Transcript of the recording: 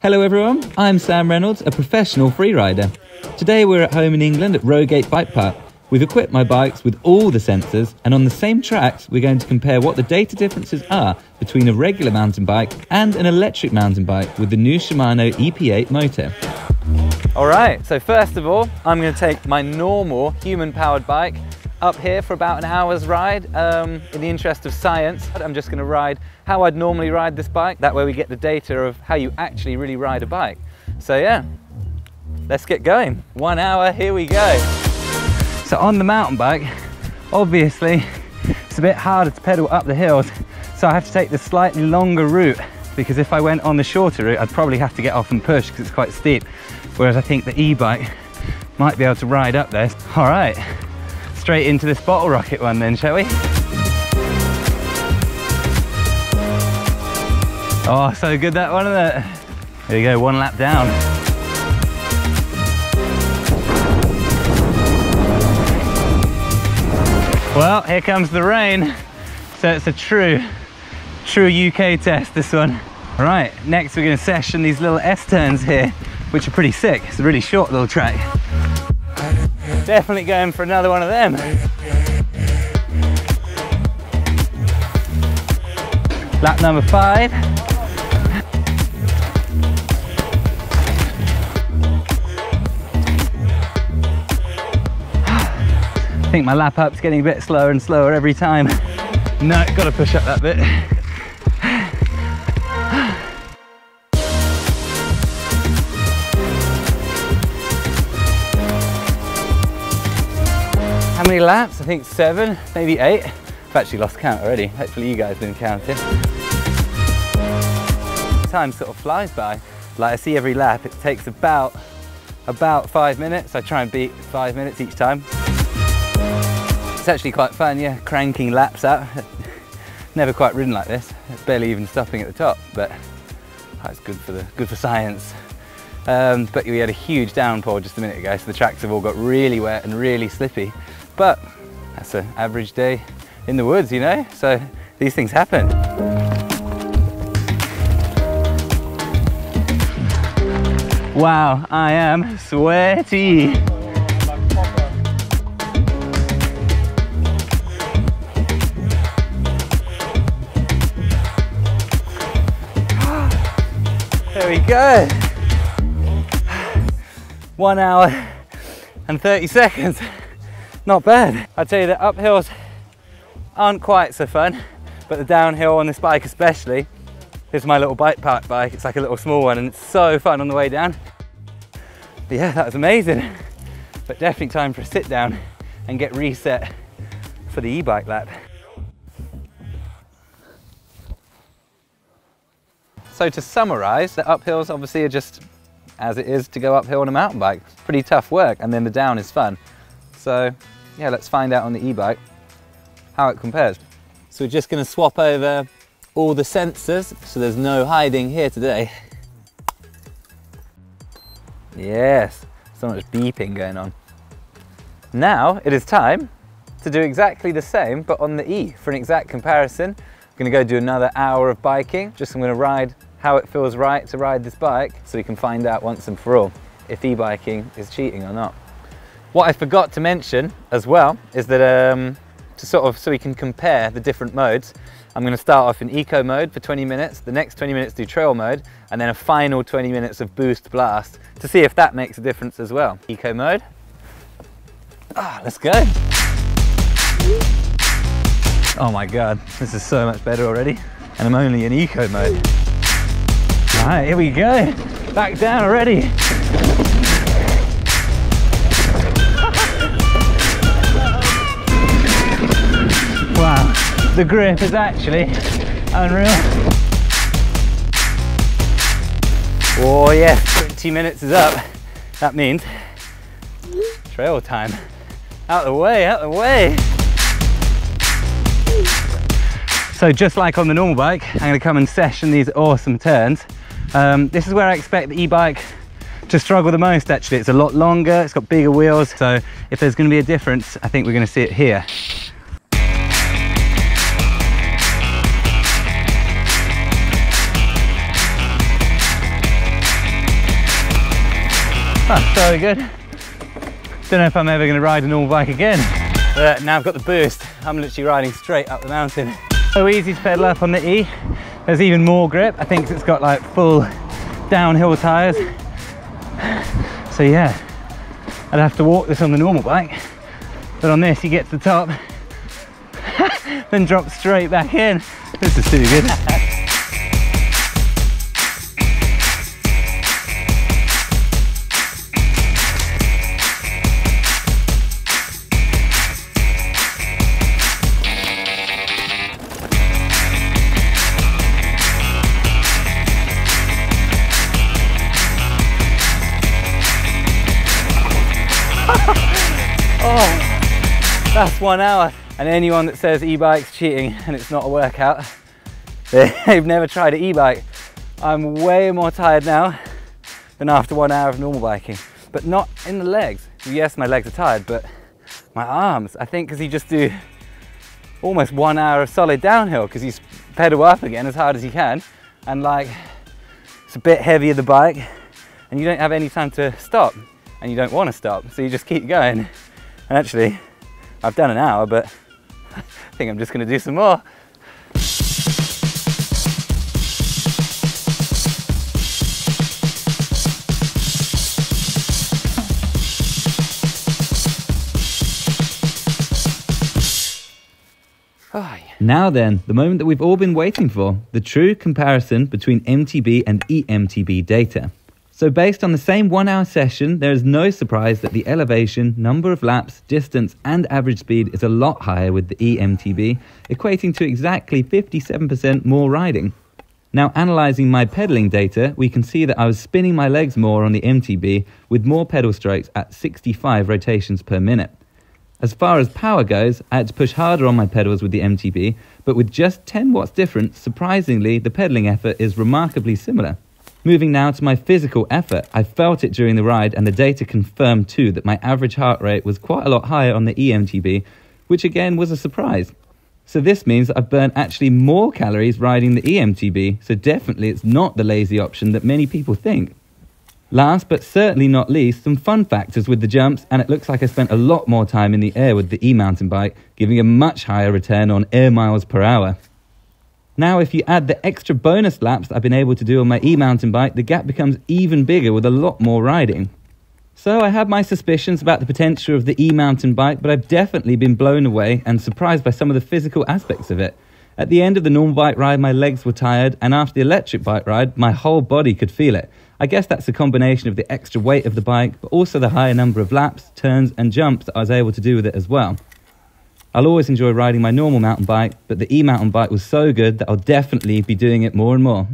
Hello everyone, I'm Sam Reynolds, a professional freerider. Today we're at home in England at Rowgate Bike Park. We've equipped my bikes with all the sensors, and on the same tracks we're going to compare what the data differences are between a regular mountain bike and an electric mountain bike with the new Shimano EP8 motor. Alright, so first of all I'm going to take my normal human-powered bike up here for about an hour's ride. In the interest of science, I'm just going to ride how I'd normally ride this bike. That way we get the data of how you actually really ride a bike. So yeah, let's get going. 1 hour, here we go. So on the mountain bike, obviously it's a bit harder to pedal up the hills, so I have to take the slightly longer route, because if I went on the shorter route I'd probably have to get off and push because it's quite steep, whereas I think the e-bike might be able to ride up there. All right, straight into this bottle rocket one then, shall we? Oh, so good that one, isn't it? There you go, 1 lap down. Well, here comes the rain. So it's a true UK test, this one. All right, next we're gonna session these little S-turns here, which are pretty sick. It's a really short little track. Definitely going for another one of them. Lap number 5. I think my lap up's getting a bit slower and slower every time. No, gotta push up that bit. How many laps? I think 7, maybe 8. I've actually lost count already. Hopefully you guys didn't count it. Time sort of flies by. Like, I see every lap, it takes about 5 minutes. I try and beat 5 minutes each time. It's actually quite fun, yeah, cranking laps out. Never quite ridden like this. It's barely even stopping at the top, but it's good for science. But we had a huge downpour just a minute ago, so the tracks have all got really wet and really slippy. But that's an average day in the woods, you know, so these things happen. Wow, I am sweaty. There we go. 1 hour and 30 seconds. Not bad. I'd tell you that uphills aren't quite so fun, but the downhill on this bike especially, this is my little bike park bike. It's like a little small one and it's so fun on the way down. But yeah, that was amazing. But definitely time for a sit down and get reset for the e-bike lap. So to summarize, the uphills obviously are just as it is to go uphill on a mountain bike. Pretty tough work, and then the down is fun. So yeah, let's find out on the e-bike how it compares. So we're just going to swap over all the sensors, so there's no hiding here today. Yes, so much beeping going on. Now it is time to do exactly the same, but on the E. For an exact comparison, I'm going to go do another hour of biking. I'm going to ride how it feels right to ride this bike, so we can find out once and for all if e-biking is cheating or not. What I forgot to mention as well is that so we can compare the different modes, I'm going to start off in eco mode for 20 minutes, the next 20 minutes do trail mode, and then a final 20 minutes of boost blast to see if that makes a difference as well. Eco mode. Let's go. Oh my God, this is so much better already. And I'm only in eco mode. All right, here we go. Back down already. Wow, the grip is actually unreal. Oh yeah, 20 minutes is up. That means trail time. Out the way, out the way. So just like on the normal bike, I'm going to come and session these awesome turns. This is where I expect the e-bike to struggle the most actually. It's a lot longer, it's got bigger wheels, so if there's going to be a difference, I think we're going to see it here. That's so good. Don't know if I'm ever going to ride a normal bike again. But now I've got the boost, I'm literally riding straight up the mountain. So easy to pedal up on the E. There's even more grip. I think it's got like full downhill tyres. So yeah, I'd have to walk this on the normal bike. But on this, you get to the top, then drop straight back in. This is too good. Oh, that's 1 hour. And anyone that says e-bike's cheating and it's not a workout, they've never tried an e-bike. I'm way more tired now than after 1 hour of normal biking, but not in the legs. Yes, my legs are tired, but my arms, I think because you just do almost 1 hour of solid downhill because you pedal up again as hard as you can, and like it's a bit heavier the bike and you don't have any time to stop and you don't want to stop, so you just keep going. And actually, I've done an hour, but I think I'm just going to do some more. Oh, yeah. Now then, the moment that we've all been waiting for, the true comparison between MTB and eMTB data. So based on the same 1 hour session, there is no surprise that the elevation, number of laps, distance and average speed is a lot higher with the eMTB, equating to exactly 57% more riding. Now analysing my pedalling data, we can see that I was spinning my legs more on the MTB with more pedal strokes at 65 rotations per minute. As far as power goes, I had to push harder on my pedals with the MTB, but with just 10 watts difference, surprisingly the pedalling effort is remarkably similar. Moving now to my physical effort, I felt it during the ride and the data confirmed too that my average heart rate was quite a lot higher on the eMTB, which again was a surprise. So this means that I've burnt actually more calories riding the eMTB, so definitely it's not the lazy option that many people think. Last but certainly not least, some fun factors with the jumps, and it looks like I spent a lot more time in the air with the e-mountain bike, giving a much higher return on air miles per hour. Now, if you add the extra bonus laps I've been able to do on my e-mountain bike, the gap becomes even bigger with a lot more riding. So I have my suspicions about the potential of the e-mountain bike, but I've definitely been blown away and surprised by some of the physical aspects of it. At the end of the normal bike ride, my legs were tired, and after the electric bike ride, my whole body could feel it. I guess that's a combination of the extra weight of the bike, but also the higher number of laps, turns and jumps that I was able to do with it as well. I'll always enjoy riding my normal mountain bike, but the e-mountain bike was so good that I'll definitely be doing it more and more.